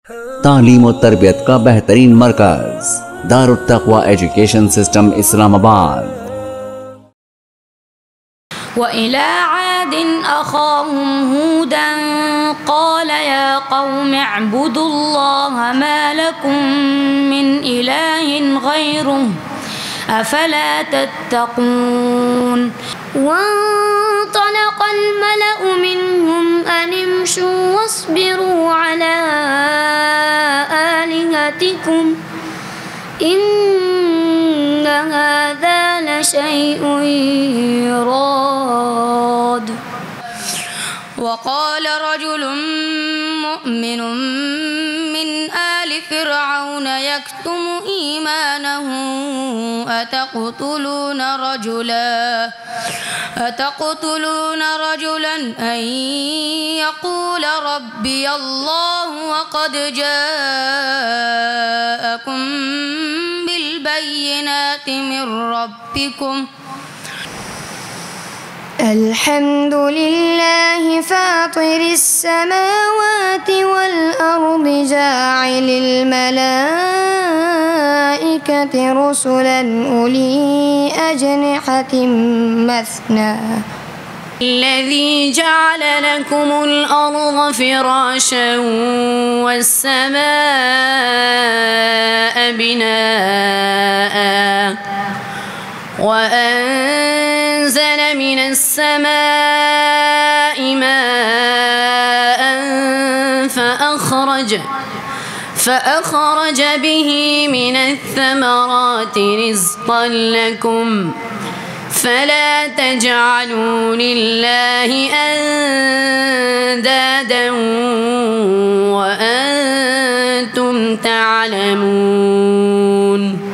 तालीम और तरबियत का बेहतरीन मरकज दारुत तक़वा एजुकेशन सिस्टम इस्लामाबाद। वइला आदिन अखाहुम हूदन क़ाल या क़ौम अअ्बुदुल्लाह मा लकुम मिन इलाहिन ग़ैरुहु अफ़ला तत्तक़ून। वंतलक़ल मलअु मिनहुम अन इम्शू वस्बिरू अला आलिहतिकुम इन्न हाज़ा लशैउन युराद। वक़ाल रजुलुन मुअ्मिनुन मिन आलि फ़िरऔन यक्तुमु ईमानहु अतक़तुलून रजुलन अन यक़ूल रब्बी अल्लाह वक़द जाअकुम बिलबय्यिनाति मिन रब्बिकुम। अल्हम्दुलिल्लाहि फ़ातिरिस समावाति वल अर्दि जाइलिल मलाइकति रुसुलन उली अजनिहतिन मस्ना। الذي جعل لكم الأرض فراشا والسماء بناء وأنزل من السماء ماء فأخرج به من الثمرات رزقا لكم فلا تجعلوا لله أندادا وأنتم تعلمون।